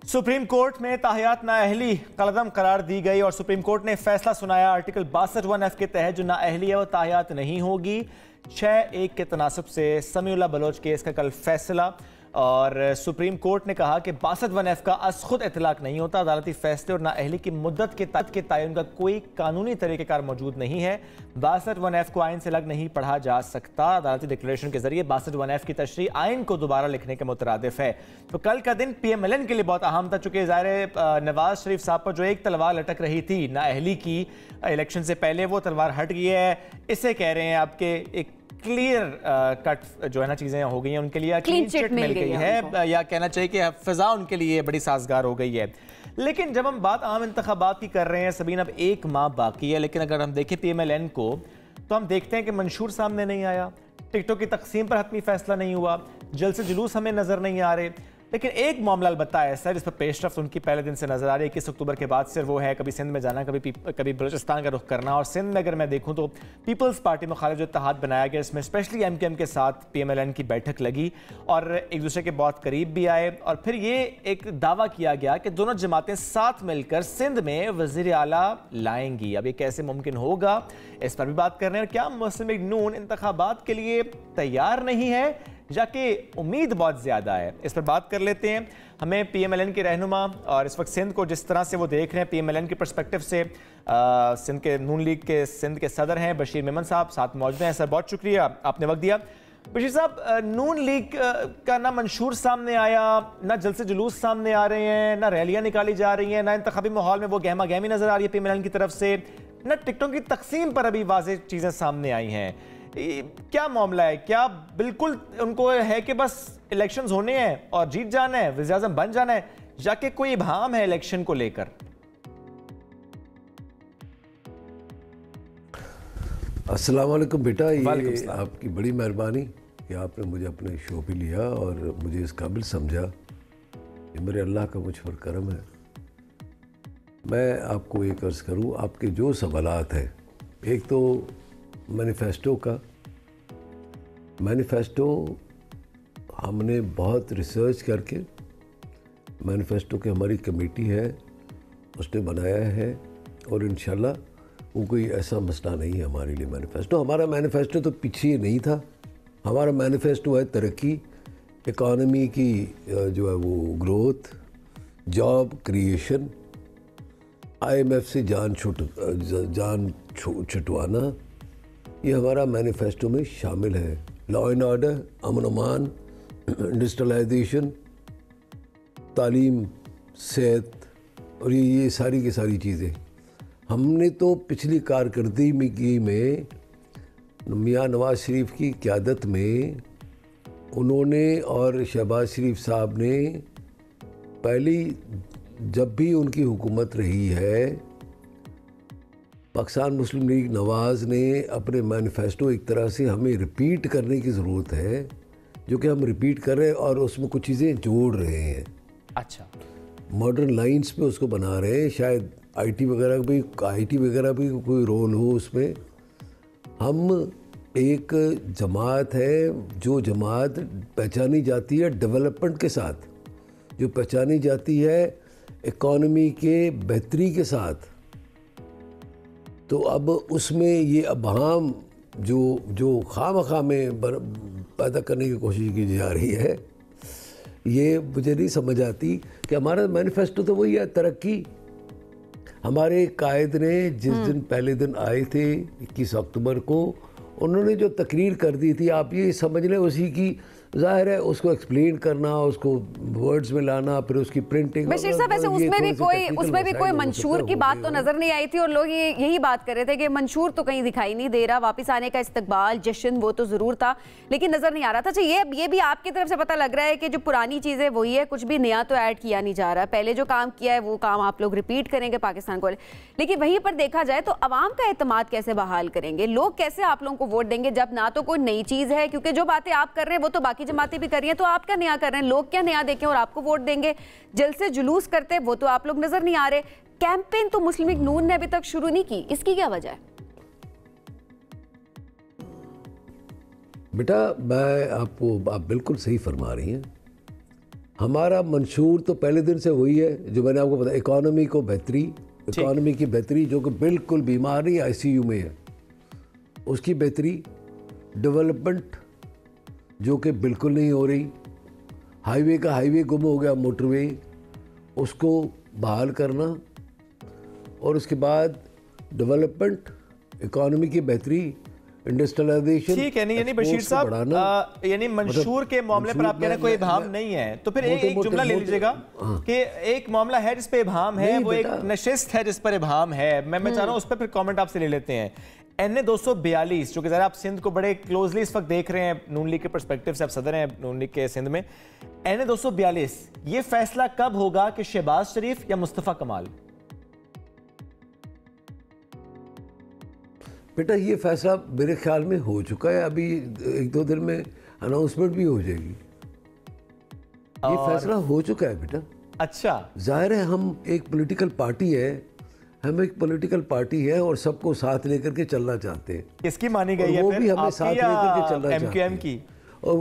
Supreme court में ताहियात नाअहली कलदम करार दी गई और सुप्रीम कोर्ट ने फैसला सुनाया। आर्टिकल 62(1)(f) के तहत जो नाअहली है वो ताहियात नहीं होगी। 6-1 के तनासब से समीउल्लाह बलोच केस का कल फैसला। और सुप्रीम कोर्ट ने कहा कि 62(1)(f) का अस खुद इतलाक नहीं होता। अदालती फैसले और नाअहली की मुद्दत के तयन का कोई कानूनी तरीक़ेकार मौजूद नहीं है। 62(1)(f) को आइन से अलग नहीं पढ़ा जा सकता। अदालती डिक्लेरेशन के जरिए 62(1)(f) की तशरीह आइन को दोबारा लिखने के मुतरादिफ है। तो कल का दिन PMLN के लिए बहुत अहम था, चूंकि ज़ाहिर नवाज शरीफ साहब पर जो एक तलवार लटक रही थी नाअहली की इलेक्शन से पहले, वो तलवार हट गई है। इसे कह रहे हैं आपके एक क्लियर कट जो है ना चीज़ें हो गई हैं उनके लिए, क्लीन चिट मिल गई है, या कहना चाहिए कि फ़िज़ा उनके लिए बड़ी साजगार हो गई है। लेकिन जब हम बात आम इंतखाबात की कर रहे हैं सबीन, अब 1 माह बाकी है, लेकिन अगर हम देखें PMLN को तो हम देखते हैं कि मंशूर सामने नहीं आया, टिकटों की तकसीम पर हतमी फैसला नहीं हुआ, जलसे जुलूस हमें नज़र नहीं आ रहे। लेकिन एक मामला अलबत्ता ऐसा है जिस पर पेशरफ्त उनकी पहले दिन से नजर आ रही है। 21 अक्टूबर के बाद सिर्फ वो है कभी सिंध में जाना, कभी बलूचिस्तान का रुख करना। और सिंध में अगर मैं देखूं तो पीपल्स पार्टी मुखालिफ जो इत्तेहाद बनाया गया, इसमें स्पेशली MKM के साथ PMLN की बैठक लगी और एक दूसरे के बहुत करीब भी आए। और फिर ये एक दावा किया गया कि दोनों जमातें साथ मिलकर सिंध में वज़ीर आला लाएंगी। अब ये कैसे मुमकिन होगा, इस पर भी बात कर रहे हैं। क्या मुस्लिम लीग नून इंतखाबात के लिए तैयार नहीं है, जाके उम्मीद बहुत ज़्यादा है? इस पर बात कर लेते हैं। हमें PMLN के रहनुमा और इस वक्त सिंध को जिस तरह से वो देख रहे हैं PMLN के पर्सपेक्टिव से, सिंध के नून लीग के सिंध के सदर हैं बशीर मेमन साहब, साथ मौजूद हैं। सर बहुत शुक्रिया, आपने वक्त दिया। बशीर साहब, नून लीग का ना मंशूर सामने आया, ना जलसे जुलूस सामने आ रहे हैं, ना रैलियाँ निकाली जा रही हैं, ना इंतखाबी माहौल में वो गहमा गहमी नज़र आ रही है PMLN की तरफ से, ना टिकटों की तकसीम पर अभी वाज़ेह चीज़ें सामने आई हैं। क्या मामला है? क्या बिल्कुल उनको है कि बस इलेक्शंस होने हैं और जीत जाना है, वज़ीर आज़म बन जाना है, जाके कोई इब्हाम है इलेक्शन को लेकर? अस्सलाम वालेकुम बेटा, ये आपकी बड़ी मेहरबानी कि आपने मुझे अपने शो पे लिया और मुझे इस काबिल समझा। ये मेरे अल्लाह का मुझ पर करम है। मैं आपको एक अर्ज़ करूँ, आपके जो सवालात हैं, एक तो मैनिफेस्टो का, मैनिफेस्टो हमने बहुत रिसर्च करके, मैनिफेस्टो की हमारी कमेटी है उसने बनाया है और इंशाल्लाह वो कोई ऐसा मसला नहीं है हमारे लिए। हमारा मैनिफेस्टो तो पीछे नहीं था। हमारा मैनिफेस्टो है तरक्की, इकॉनमी की जो है वो ग्रोथ, जॉब क्रिएशन, IMF से जान छुटवाना, ये हमारा मैनिफेस्टो में शामिल है। लॉ एंड ऑर्डर, अमन अमान, इंडस्ट्रियलाइजेशन, तालीम, सेहत और ये सारी की सारी चीज़ें हमने तो पिछली कारकर्दगी में मियाँ नवाज शरीफ की क़यादत में उन्होंने और शहबाज शरीफ साहब ने पहली जब भी उनकी हुकूमत रही है, पाकिस्तान मुस्लिम लीग नवाज़ ने अपने मैनिफेस्टो एक तरह से हमें रिपीट करने की ज़रूरत है, जो कि हम रिपीट कर रहे हैं और उसमें कुछ चीज़ें जोड़ रहे हैं। अच्छा, मॉडर्न लाइंस पे उसको बना रहे हैं। शायद IT वगैरह भी कोई रोल हो उसमें। हम एक जमात है जो जमात पहचानी जाती है डेवलपमेंट के साथ, जो पहचानी जाती है इकॉनमी के बेहतरी के साथ। तो अब उसमें ये अबहाम जो खामखा में पैदा करने की कोशिश की जा रही है, ये मुझे नहीं समझ आती कि हमारा मैनिफेस्टो तो वही है, तरक्की। हमारे कायद ने जिस दिन पहले दिन आए थे 21 अक्टूबर को, उन्होंने जो तकरीर कर दी थी, आप ये समझ लें उसी की, ज़ाहिर है उसको एक्सप्लेन करना, उसको वर्ड्स में लाना, फिर उसकी प्रिंटिंग। बशीर साहब, वैसे उसमें भी कोई मंशूर की बात तो नजर नहीं आई थी और लोग यही बात कर रहे थे कि मंशूर तो कहीं दिखाई नहीं दे रहा, वापस आने का इस्तकबाल, जश्न वो तो जरूर था लेकिन नजर नहीं आ रहा था। अच्छा, ये भी आपकी तरफ से पता लग रहा है कि जो पुरानी चीजें वही है, कुछ भी नया तो ऐड किया नहीं जा रहा, पहले जो काम किया है वो काम आप लोग रिपीट करेंगे पाकिस्तान को। लेकिन वहीं पर देखा जाए तो अवाम का एतमाद कैसे बहाल करेंगे, लोग कैसे आप लोगों को वोट देंगे जब ना तो कोई नई चीज है, क्योंकि जो बातें आप कर रहे हैं वो तो बाकी जमातें भी कर रही हैं, तो आप क्या नया कर रहे हैं? लोग क्या नया देखें और आपको वोट देंगे? जलसे जुलूस करते वो तो आप लोग नजर नहीं आ रहे। कैंपेन तो मुस्लिम लीग नून ने अभी तक शुरू नहीं की, इसकी क्या वजह है? बेटा, आप बिल्कुल सही फरमा रही हैं। हमारा मंशूर तो पहले दिन से वही है जो मैंने आपको बताया, इकोनॉमी को बेहतरी, इकोनॉमी की बेहतरी जो कि बिल्कुल बीमार नहीं, आईसीयू में है, उसकी बेहतरी, डेवलपमेंट जो कि बिल्कुल नहीं हो रही, हाईवे का हाईवे गुम हो गया, मोटरवे उसको बहाल करना, और उसके बाद डेवलपमेंट, इकोनॉमी की बेहतरी, इंडस्ट्रियलाइजेशन। ठीक है, यानी बशीर साहब, यानी मंशूर के मामले पर आप कह रहे हैं कोई इबाहम नहीं है, तो फिर एक जुमला ले लीजिएगा कि एक मामला है जिस पे इबाहम है, वो एक नशिस्त है जिस पर इबाहम है। मैं चाह रहा हूं उस पर फिर कमेंट आपसे ले लेते हैं। NA 242 जो कि ज़रा आप सिंध को बड़े क्लोजली इस वक्त देख रहे हैं नून लीग के पर्सपेक्टिव से, आप सदर हैं नून लीग के सिंध में। NA 242 ये फैसला कब होगा कि शहबाज शरीफ या मुस्तफ़ा कमाल? बेटा ये फैसला मेरे ख्याल में हो चुका है, अभी 1-2 दिन में अनाउंसमेंट भी हो जाएगी। ये फैसला हो चुका है बेटा। अच्छा, जाहिर है हम एक पॉलिटिकल पार्टी है, हम एक पॉलिटिकल पार्टी है और सबको साथ लेकर के चलना चाहते हैं। किसकी मानी गई है? वो भी हमें साथ लेकर के चलना चाहते MQM की? और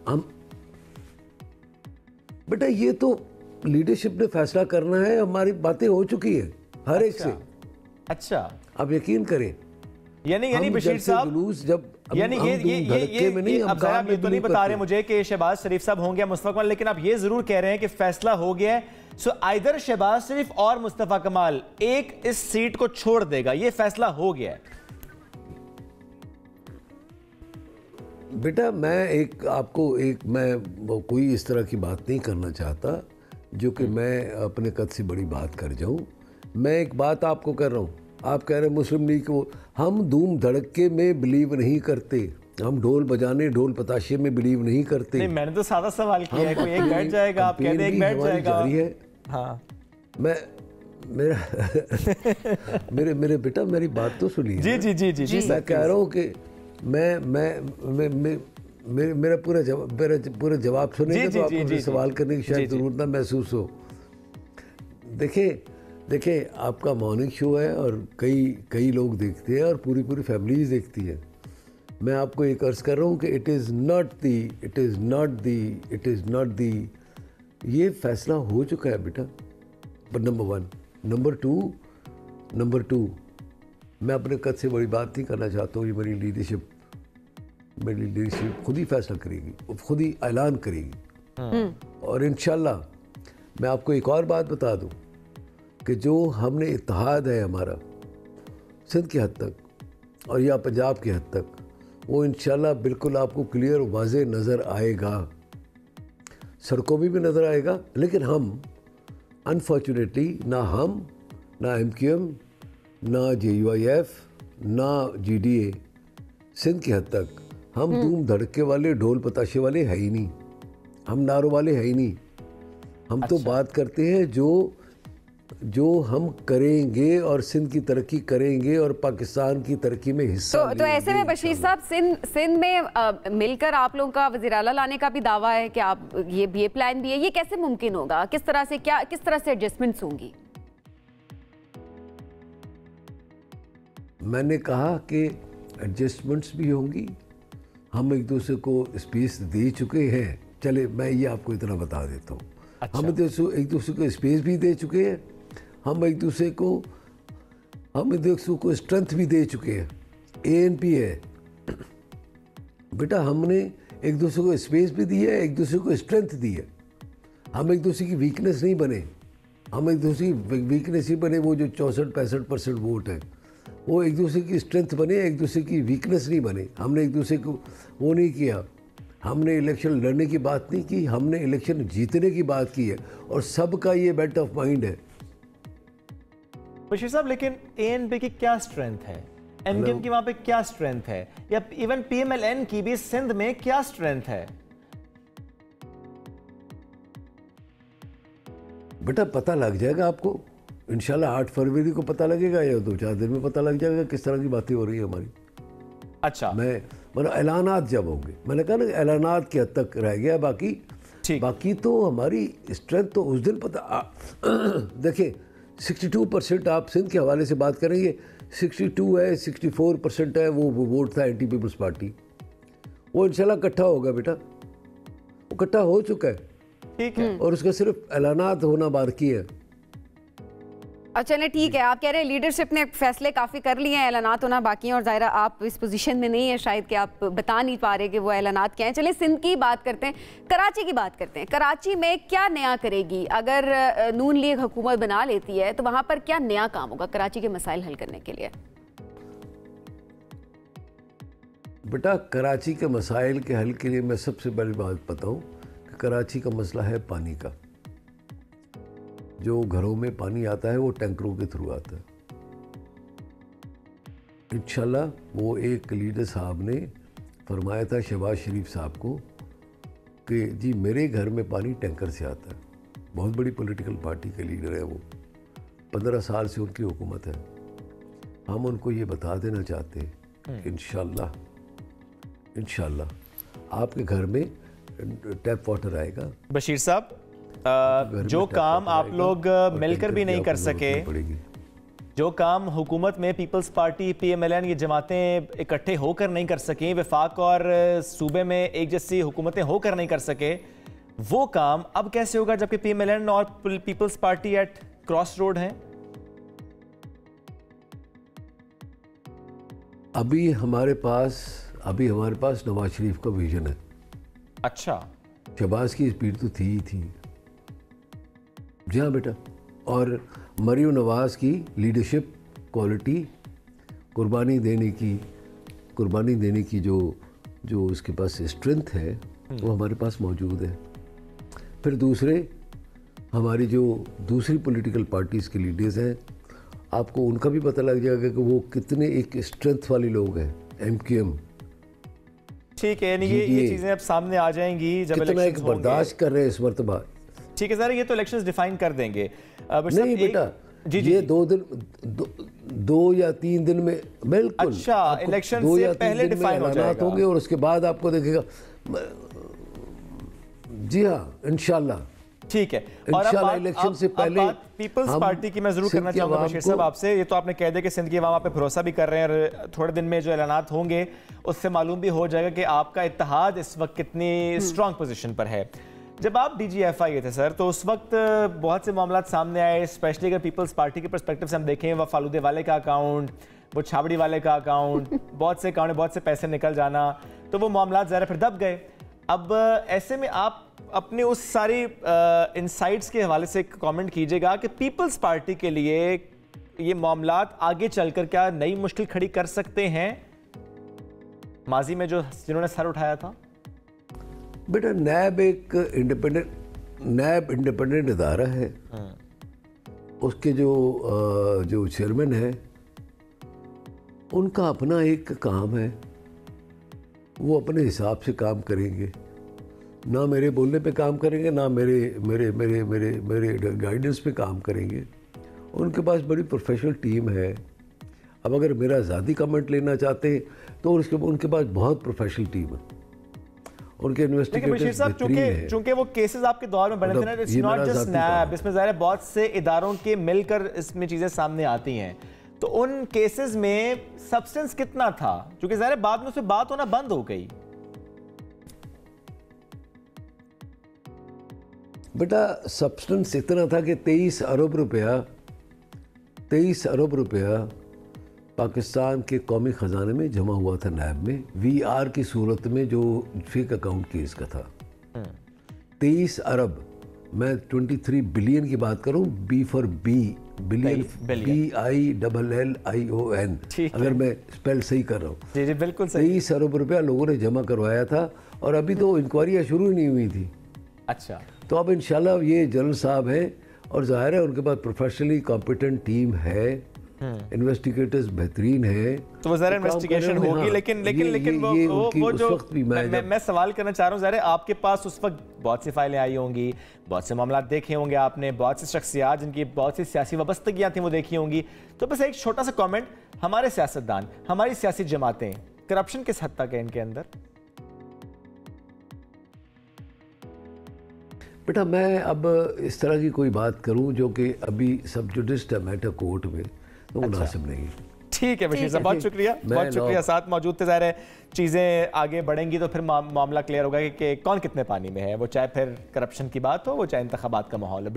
हम बेटा ये तो लीडरशिप ने फैसला करना है, हमारी बातें हो चुकी है हर एक से। अच्छा, आप यकीन करें, यानी बशीर साहब, जब यानी ये अब आप ये तो नहीं बता रहे मुझे कि शहबाज शरीफ साहब होंगे या मुस्तफा कमाल, लेकिन आप ये जरूर कह रहे हैं कि फैसला हो गया है। सो आइदर शहबाज शरीफ और मुस्तफा कमाल एक इस सीट को छोड़ देगा, ये फैसला हो गया है। बेटा मैं कोई इस तरह की बात नहीं करना चाहता जो कि मैं अपने कद से बड़ी बात कर जाऊं। मैं एक बात आपको कर रहा हूं, आप कह रहे हैं मुस्लिम लीग को, हम धूम धड़के में बिलीव नहीं करते, हम ढोल बजाने ढोल पताशे में बिलीव नहीं करते। नहीं, मैंने तो सादा सवाल किया है, कोई एक बैठ जाएगा, आप कहते हैं एक बैठ जाएगा। है हाँ, मेरे बेटा मेरी बात तो सुनिए। जी मैं कह रहा हूँ कि मेरा पूरा जवाब सुनेंगे तो आपको मुझे सवाल करने की शायद जरूरत ना महसूस हो। देखिए आपका मॉर्निंग शो है और कई लोग देखते हैं और पूरी फैमिलीज देखती है। मैं आपको एक अर्ज कर रहा हूँ कि इट इज़ नॉट दी ये फैसला हो चुका है बेटा, नंबर 1। नंबर टू मैं अपने कद से बड़ी बात नहीं करना चाहता हूँ। ये मेरी लीडरशिप खुद ही फैसला करेगी, खुद ही ऐलान करेगी। और इंशाल्लाह मैं आपको एक और बात बता दूँ कि जो हमने इत्तेहाद है हमारा सिंध की हद तक और या पंजाब की हद तक, वो इंशाल्लाह बिल्कुल आपको क्लियर वाज़े नज़र आएगा, सड़कों में भी नज़र आएगा। लेकिन हम अनफॉर्चुनेटली ना MQM, ना JUIF, ना GDA, सिंध की हद तक हम धूम धड़के वाले ढोल पताशे वाले है ही नहीं, हम नारों वाले है ही नहीं। हम तो बात करते हैं जो हम करेंगे और सिंध की तरक्की करेंगे और पाकिस्तान की तरक्की में हिस्सा तो ऐसे में बशीर साहब सिंध में मिलकर आप लोगों का वज़ीर आला लाने का भी दावा है कि आप ये प्लान भी है, ये कैसे मुमकिन होगा? किस तरह से एडजस्टमेंट्स होंगी? मैंने कहा कि एडजस्टमेंट्स भी होंगी, हम एक दूसरे को स्पेस दे चुके हैं। चले मैं ये आपको इतना बता देता हूँ। अच्छा। हम एक दूसरे को स्पेस भी दे चुके हैं, हम एक दूसरे को स्ट्रेंथ भी दे चुके हैं। ANP है बेटा, हमने एक दूसरे को स्पेस भी दी है, एक दूसरे को स्ट्रेंथ दी है। हम एक दूसरे की वीकनेस नहीं बने, हम एक दूसरे की वीकनेस ही बने। वो जो 64-65% वोट है वो एक दूसरे की स्ट्रेंथ बने, एक दूसरे की वीकनेस नहीं बने। हमने एक दूसरे को वो नहीं किया, हमने इलेक्शन लड़ने की बात नहीं की, हमने इलेक्शन जीतने की बात की है और सबका ये बेट ऑफ माइंड है। बशीर साहब, लेकिन ANP की क्या स्ट्रेंथ है, MQM की वहां पे क्या स्ट्रेंथ है, या इवन PMLN की भी सिंध में क्या स्ट्रेंथ है? बेटा पता लग जाएगा आपको इंशाल्लाह। 8 फरवरी को पता लगेगा या 2-4 दिन में पता लग जाएगा किस तरह की बातें हो रही है हमारी। अच्छा, मतलब ऐलानात जब होंगे, मैंने कहा ना ऐलानात के हद तक रह गया, बाकी तो हमारी स्ट्रेंथ तो उस दिन पता। देखिए 62% आप सिंध के हवाले से बात करेंगे, 62 है, 64% है वो वोट था एंटी पीपल्स पार्टी। वो इंशाल्लाह इकट्ठा होगा बेटा, वो इकट्ठा हो चुका है। ठीक है। और उसका सिर्फ ऐलानात होना बाकी है। चले ठीक है, आप कह रहे हैं लीडरशिप ने फैसले काफ़ी कर लिए हैं, ऐलानात होना बाकी हैं, और ज़ाहिर आप इस पोजीशन में नहीं है शायद कि आप बता नहीं पा रहे कि वो ऐलानात क्या हैं। चलिए सिंध की बात करते हैं, कराची की बात करते हैं। कराची में क्या नया करेगी अगर नून लीग हुकूमत बना लेती है, तो वहाँ पर क्या नया काम होगा कराची के मसाइल हल करने के लिए? बेटा, कराची के मसाइल के हल के लिए मैं सबसे पहली बात बताऊँ कि कराची का मसला है पानी का। जो घरों में पानी आता है वो टैंकरों के थ्रू आता है। इंशाल्लाह वो एक लीडर साहब ने फरमाया था शहबाज शरीफ साहब को कि जी मेरे घर में पानी टैंकर से आता है। बहुत बड़ी पॉलिटिकल पार्टी के लीडर है वो, 15 साल से उनकी हुकूमत है। हम उनको ये बता देना चाहते हैं कि इंशाल्लाह आपके घर में टैप वाटर आएगा। बशीर साहब, जो काम आप लोग मिलकर भी नहीं कर सके, जो काम हुकूमत में पीपल्स पार्टी PMLN ये जमातें इकट्ठे होकर नहीं कर सकें, वफाक और सूबे में एक जैसी हुकूमतें होकर नहीं कर सके, वो काम अब कैसे होगा जबकि PMLN और Peoples Party at cross road हैं? अभी हमारे पास नवाज शरीफ का विजन है। अच्छा, शहबाज की स्पीड तो थी ही थी। जी हाँ बेटा, और मरियम नवाज की लीडरशिप क्वालिटी, कुर्बानी देने की जो उसके पास स्ट्रेंथ है वो हमारे पास मौजूद है। फिर हमारी जो दूसरी पॉलिटिकल पार्टीज़ के लीडर्स हैं, आपको उनका भी पता लग जाएगा कि वो कितने एक स्ट्रेंथ वाले लोग हैं। MQM, ठीक है, ये चीज़ें अब सामने आ जाएंगी जब कितना एक बर्दाश्त कर रहे हैं इस मरतबा। ठीक है सर, ये तो इलेक्शंस डिफाइन कर देंगे। नहीं बेटा, ये 2 या 3 दिन में बिल्कुल। अच्छा, इलेक्शन से पहले डिफाइन हो जाएगा होंगे और उसके बाद आपको देखेगा। जी हाँ, इंशाल्लाह। ठीक है, और अब इलेक्शन से पहले पीपल्स पार्टी की मैं जरूर करना चाहूंगा बशीर साहब आपसे। ये तो आपने कह दिया कि सिंध की अवाम पे भरोसा भी कर रहे हैं, और थोड़े दिन में जो ऐलानात होंगे उससे मालूम भी हो जाएगा कि आपका इत्तेहाद इस वक्त कितनी स्ट्रांग पोजीशन पर है। जब आप DGFI थे सर, तो उस वक्त बहुत से मामला सामने आए, स्पेशली अगर पीपल्स पार्टी के पर्सपेक्टिव से हम देखें, वह फालूदे वाले का अकाउंट, वो छाबड़ी वाले का अकाउंट, बहुत से अकाउंट में बहुत से पैसे निकल जाना, तो वो मामला ज़रा फिर दब गए। अब ऐसे में आप अपने उस सारी इनसाइट्स के हवाले से कमेंट कीजिएगा कि पीपल्स पार्टी के लिए ये मामलात आगे चलकर क्या नई मुश्किल खड़ी कर सकते हैं माजी में जिन्होंने सर उठाया था? बेटा, नैब एक इंडिपेंडेंट इदारा है। उसके जो चेयरमैन है, उनका अपना एक काम है, वो अपने हिसाब से काम करेंगे। ना मेरे बोलने पे काम करेंगे, ना मेरे गाइडेंस पे काम करेंगे। उनके पास बड़ी प्रोफेशनल टीम है। अब अगर मेरा ज़ाती कमेंट लेना चाहते हैं तो उनके पास बहुत प्रोफेशनल टीम है। उनके इन्वेस्टिगेटर्स बेहतरीन हैं। चूंकि वो केसेस आपके दौर में बने थे ना, इट्स नॉट जस्ट नैब, इसमें ज़ाहिर है बहुत से इदारों के मिलकर इसमें चीज़ें सामने आती हैं। तो उन केसेस में सब्सटेंस कितना था? क्योंकि ज़ाहिर है बाद में उससे बात होना बंद हो गई। बेटा, सब्सटेंस इतना था कि 23 अरब रुपया पाकिस्तान के कौमी ख़जाने में जमा हुआ था नैब में, VR की सूरत में, जो फेक अकाउंट केस का था। 23 अरब, मैं 23 बिलियन की बात करूं, B फॉर बिलियन, BILLION, अगर मैं स्पेल सही कर रहा हूँ। जी बिल्कुल सही। 23 अरब रुपया लोगों ने जमा करवाया था, और अभी तो इंक्वायरियाँ शुरू ही नहीं हुई थी। अच्छा, तो अब इंशाल्लाह ये जनरल साहब हैं, और जाहिर है उनके पास प्रोफेशनली कॉम्पिटेंट टीम है, इन्वेस्टिगेटर्स बेहतरीन है, तो वो ज़रा इन्वेस्टिगेशन होगी। लेकिन वो जो मैं सवाल करना चाह रहा हूँ, ज़रा आपके पास उस वक्त बहुत सी फाइलें आई होंगी, बहुत से मामला देखे होंगे आपने, बहुत सी शख्सियात जिनकी बहुत सी सियासी वाबस्तगियाँ थी वो देखी होंगी। तो बस एक छोटा सा कमेंट, हमारे सियासतदान, हमारी सियासी जमातें, करप्शन किस हद तक है इनके अंदर? बेटा, मैं अब इस तरह की कोई बात करूं जो कि अभी सब जुडिस है मैटर कोर्ट में, तो मुनासिब नहीं। ठीक है बशीर साहब, बहुत शुक्रिया, बहुत शुक्रिया, साथ मौजूद थे। ज़ाहिर है चीज़ें आगे बढ़ेंगी तो फिर मामला क्लियर होगा कि कौन कितने पानी में है, वो चाहे फिर करप्शन की बात हो, वो चाहे इंतखाबात का माहौल है।